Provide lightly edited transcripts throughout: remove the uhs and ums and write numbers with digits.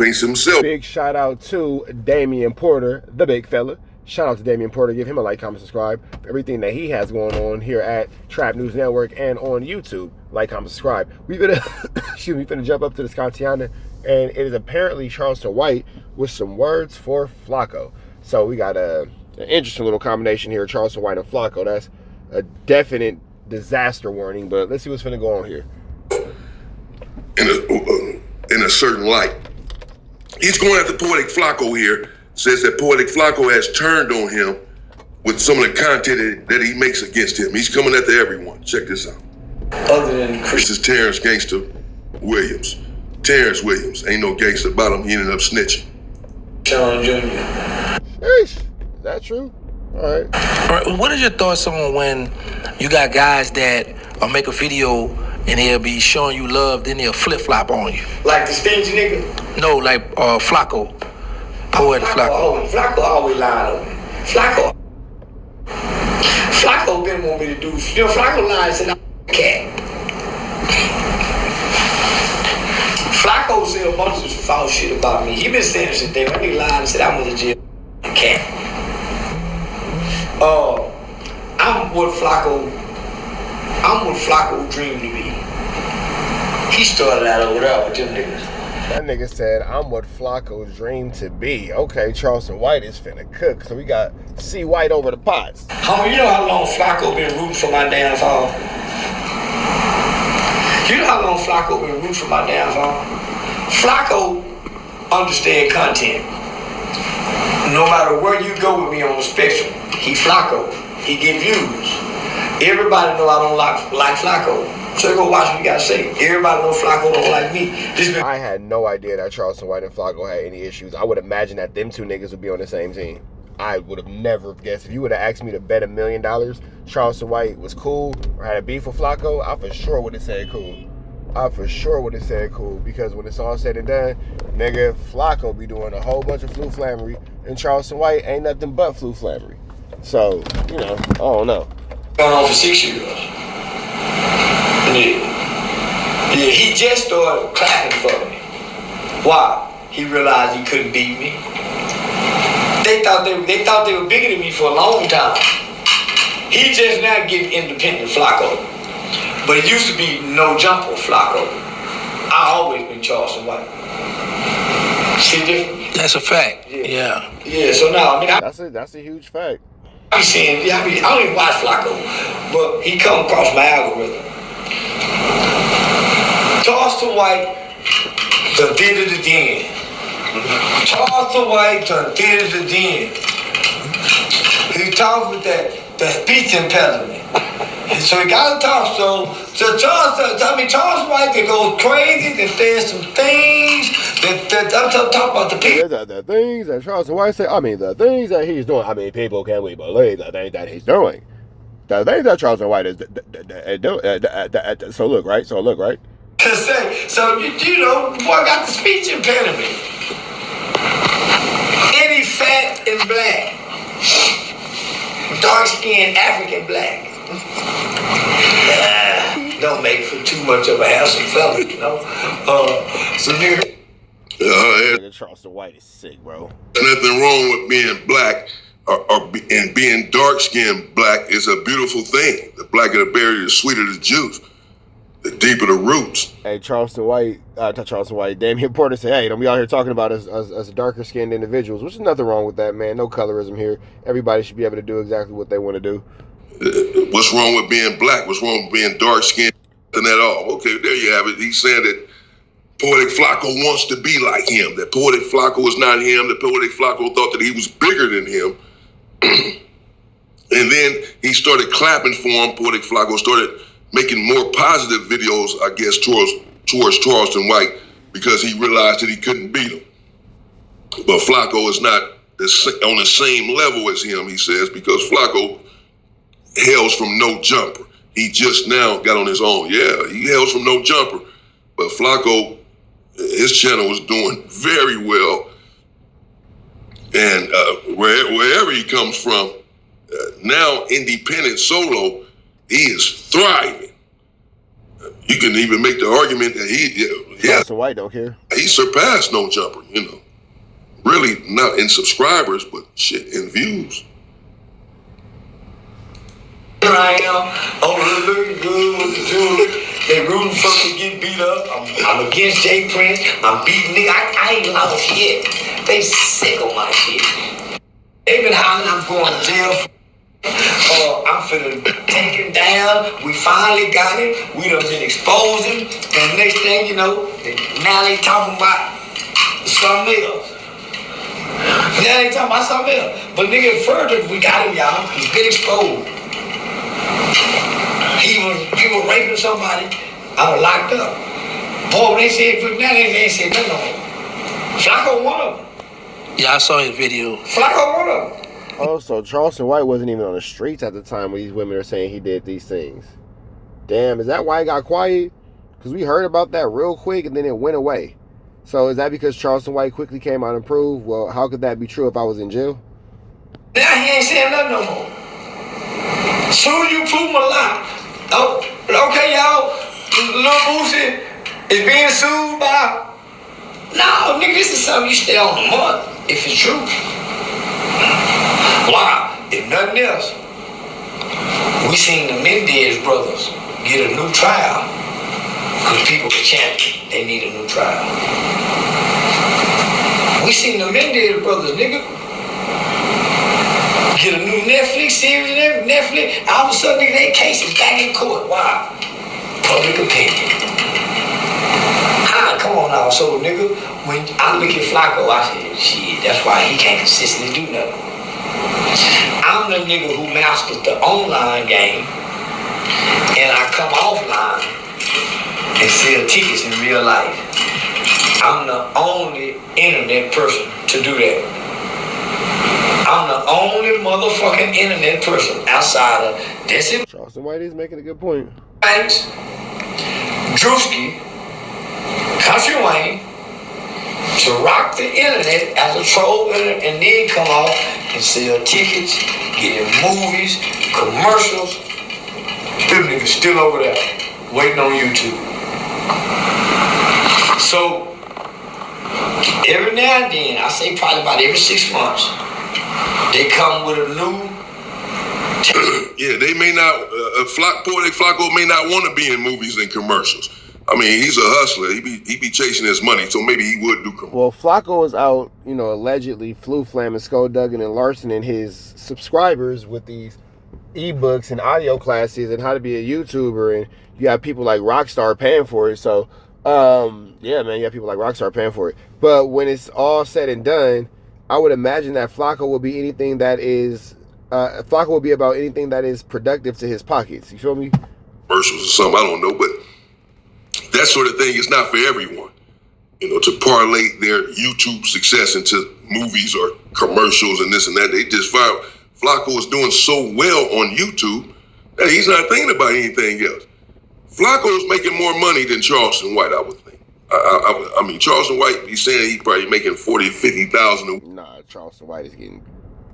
paints himself. Big shout out to Damian Porter, the big fella. Shout out to Damian Porter. Give him a like, comment, subscribe for everything that he has going on here at Trap News Network and on YouTube. Like, comment, subscribe. We finna jump up to the Scantiana, and it is apparently Charleston White with some words for Flakko. So we got an interesting little combination here, Charleston White and Flakko. That's a definite disaster warning, but let's see what's finna go on here. In a certain light. He's going after Poetik Flakko here, says that Poetik Flakko has turned on him with some of the content that he makes against him. He's coming after everyone. Check this out. Other than This is Terrence Gangster Williams. Terrence Williams. Ain't no gangster about him. He ended up snitching. Sean Jr. Sheesh. Is that true? All right. What are your thoughts on when you got guys that make a video and he'll be showing you love, then he'll flip-flop on you? Like the stingy nigga? No, like Flakko. Poetik Flakko. Flakko always lied on me. Flakko didn't want me to do. You know, Flakko lied and said, I'm a cat. Flakko said a bunch of false shit about me. He been saying this shit. They only lied and said I was a jail cat. I'm what Flakko dreamed to be. He started out over there with them niggas. That nigga said, I'm what Flakko's dreamed to be. Okay, Charleston White is finna cook. So we got C. White over the pots. Homie, you know how long Flakko been rooting for my downfall? You know how long Flakko been rooting for my downfall? Flakko understand content. No matter where you go with me on the spectrum, he Flakko. He get views. Everybody know I don't like Flakko. So go watch what you gotta say. Everybody know Flakko don't like me. I had no idea that Charleston White and Flakko had any issues. I would imagine that them two niggas would be on the same team. I would have never guessed. If you would have asked me to bet $1 million Charleston White was cool or had a beef with Flakko, I for sure would have said cool. Because when it's all said and done, nigga, Flakko be doing a whole bunch of flu flammery, and Charleston White ain't nothing but flu flammery. So, you know, I don't know. Going on for 6 years. Yeah, he just started clapping for me. Why? He realized he couldn't beat me. They thought they were bigger than me for a long time. He just now getting independent Flakko. But it used to be no jumper Flakko. I always been Charleston White. See different? That's a fact. Yeah. Yeah. So now, I mean, that's a huge fact. I be seeing, I don't even watch Flakko, but he come across my algorithm. Charleston White done did it again. Charleston White done did it again. He talks with that speech impediment. And so he got to talk so Charleston White that goes crazy, that there's some things that I'm talking about the people. The things that Charleston White said, the things that he's doing, people can't we believe the things that he's doing. The things that Charleston White is doing. So look, right? So you know, boy got the speech impediment. And he's fat and black. Dark-skinned African black. Don't make for too much of a handsome fella, you know. So nigga. Charleston White is sick, bro. There's nothing wrong with being black and being dark-skinned black is a beautiful thing. The blacker the berry, the sweeter the juice. The deeper the roots. Hey, Charleston White, Damian Porter said, hey, don't be out here talking about us as darker skinned individuals, which is nothing wrong with that, man. No colorism here. Everybody should be able to do exactly what they want to do. What's wrong with being black? What's wrong with being dark skinned? Nothing at all. Okay, there you have it. He's saying that Poetik Flakko wants to be like him, that Poetik Flakko is not him, that Poetik Flakko thought that he was bigger than him. And then he started clapping for him. Poetik Flakko started making more positive videos, I guess, towards Charleston White because he realized that he couldn't beat him. But Flakko is not on the same level as him, he says, because Flakko hails from no jumper. He just now got on his own. Yeah, he hails from no jumper. But Flakko, his channel was doing very well. And wherever he comes from, now independent solo, he is thriving. You can even make the argument that Charleston White don't care. he surpassed No Jumper, you know. Really not in subscribers, but shit, in views. Here I am, looking good with the jewelry. They rooting for me to get beat up. I'm against Jay Prince. I'm beating nigga. I ain't lost yet. They sick of my shit. They been hollering I'm going to jail. I'm finna take him down. We finally got him. We done been exposed him. And next thing you know, now they talking about something else. Now they talking about something else. But nigga, further we got him, y'all. He's been exposed. He was raping somebody. I was locked up. Boy, when they said, but now they ain't said nothing on him. Flakko one of them. Yeah, I saw his video. Flakko one of them. Oh, so Charleston White wasn't even on the streets at the time when these women are saying he did these things. Damn, is that why he got quiet? Because we heard about that real quick and then it went away. So is that because Charleston White quickly came out and proved? Well, how could that be true if I was in jail? Now he ain't saying nothing no more. Soon as you prove my lie. Oh, okay, y'all. Lil Boosie is being sued by. No, nigga, this is something you stay on the month if it's true. Why? If nothing else, we seen the Mendez brothers get a new trial. Because people are chanting they need a new trial. We seen the Mendez brothers, nigga, get a new Netflix series and everything. Netflix, all of a sudden, nigga, their case is back in court. Why? Public opinion. Come on now. So, nigga, when I look at Flakko, I said, shit, that's why he can't consistently do nothing. I'm the nigga who mastered the online game, and I come offline and sell tickets in real life. I'm the only internet person to do that. I'm the only motherfucking internet person outside of this. Charleston White is making a good point. Banks, Drewski, Country Wayne, to rock the internet as a troll and then come off and sell tickets, get in movies, commercials. Them niggas still over there waiting on YouTube. So every now and then, I say probably about every 6 months, they come with a new. Yeah, they may not. Poetik Flakko may not want to be in movies and commercials. I mean, he's a hustler. He be chasing his money, so maybe he would do commercials. Well, Flakko is out, allegedly flu-flamming, skullduggan, and larcening his subscribers with these ebooks and audio classes and how to be a YouTuber, and you have people like Rockstar paying for it. So, yeah, man, you have people like Rockstar paying for it. But when it's all said and done, I would imagine that Flakko will be anything that is, Flakko will be about anything that is productive to his pockets. You feel me? Commercials or something, I don't know, but that sort of thing is not for everyone. To parlay their YouTube success into movies or commercials and this and that. They just found Flakko is doing so well on YouTube that he's not thinking about anything else. Flakko is making more money than Charleston White, I would think. I mean, Charleston White, he's saying he's probably making 40,000, 50,000. Nah, Charleston White is getting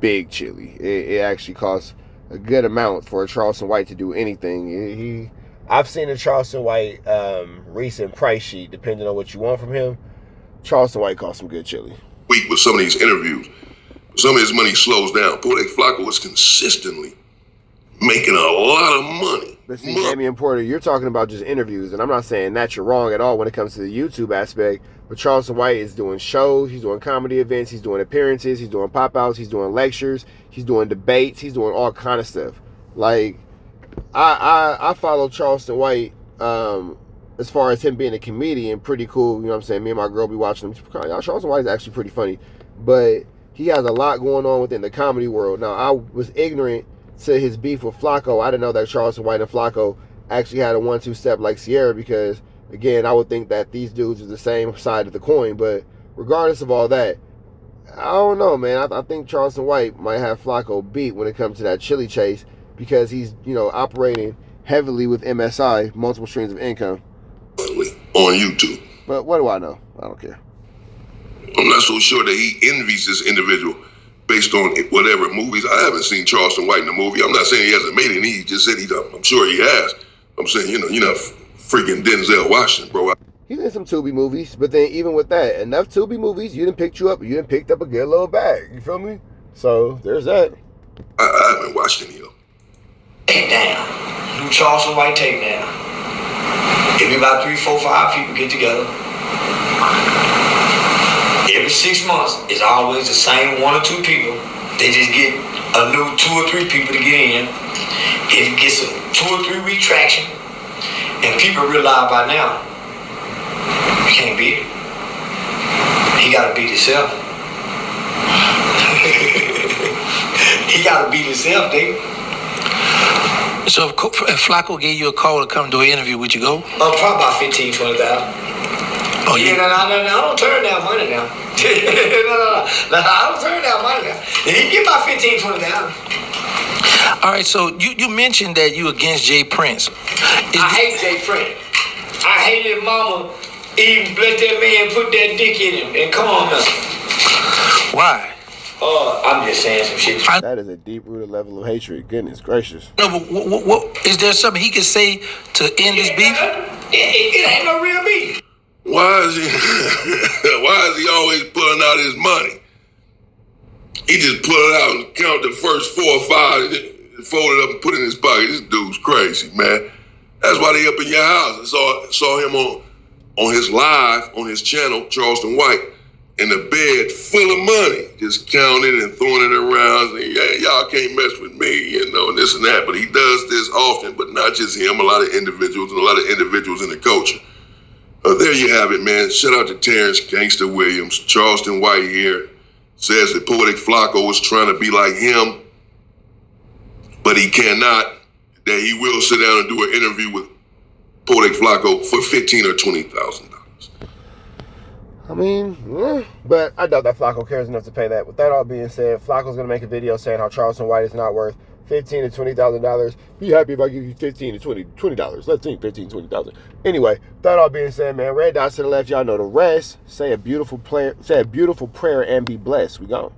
big chili. It actually costs a good amount for a Charleston White to do anything. I've seen a Charleston White recent price sheet, depending on what you want from him. Charleston White costs some good chili. Week with some of these interviews, some of his money slows down. Poetik Flakko is consistently making a lot of money. But see, Damian Porter, you're talking about just interviews, and I'm not saying that you're wrong at all when it comes to the YouTube aspect, but Charleston White is doing shows, he's doing comedy events, he's doing appearances, he's doing pop-outs, he's doing lectures, he's doing debates, he's doing all kind of stuff. Like, I follow Charleston White as far as him being a comedian, pretty cool, you know what I'm saying? Me and my girl be watching him. Charleston White is actually pretty funny, but he has a lot going on within the comedy world. Now, I was ignorant to his beef with Flakko. I didn't know that Charleston White and Flakko actually had a 1-2 step like Sierra, because, again, I would think that these dudes are the same side of the coin. But regardless of all that, I don't know, man. I think Charleston White might have Flakko beat when it comes to that chili chase, because he's, operating heavily with MSI, multiple streams of income. On YouTube. But what do I know? I don't care. I'm not so sure that he envies this individual based on whatever movies. I haven't seen Charleston White in a movie. I'm not saying he hasn't made any. He just said I'm sure he has. I'm saying, freaking Denzel Washington, bro. He's in some Tubi movies, but then even with that, enough Tubi movies, you done picked up a good little bag. You feel me? So there's that. I haven't watched any of them. Takedown. New Charleston White takedown. Every about 3, 4, 5 people get together. Every 6 months, it's always the same 1 or 2 people. They just get a new 2 or 3 people to get in. It gets a 2 or 3 week traction. And people realize by now, you can't beat it. He gotta beat himself. He gotta beat himself, Dave. So if Flakko gave you a call to come do an interview, would you go? Probably about 15, 20,000. Oh, yeah. No, I don't turn down money now. No, I don't turn down money now. He get about 15, 20,000. All right, so you mentioned that you against Jay Prince. I hate Jay Prince. I hate his mama even let that man put that dick in him and calm him. Why? I'm just saying some shit. That is a deep-rooted level of hatred. Goodness gracious. No, but what is there something he could say to end this beef? It ain't no real beef. Why is he always pulling out his money? He just pull it out and count the first 4 or 5 and fold it up and put it in his pocket. This dude's crazy, man. That's why they up in your house. I saw him on his live, on his channel, Charleston White, in the bed full of money, just counting and throwing it around, saying, yeah, y'all can't mess with me, and this and that. But he does this often, but not just him, a lot of individuals and a lot of individuals in the culture. There you have it, man. Shout out to Terrence Gangsta Williams. Charleston White here says that Poetik Flakko was trying to be like him, but he cannot. That he will sit down and do an interview with Poetik Flakko for $15,000 or $20,000. I mean, but I doubt that Flakko cares enough to pay that. With that all being said, Flakko's gonna make a video saying how Charleston White is not worth $15,000 to $20,000. Be happy if I give you $15,000 to $20. Let's think $15,000 to $20,000. Anyway, that all being said, man, red dots to the left, y'all know the rest. Say a beautiful prayer and be blessed. We gone.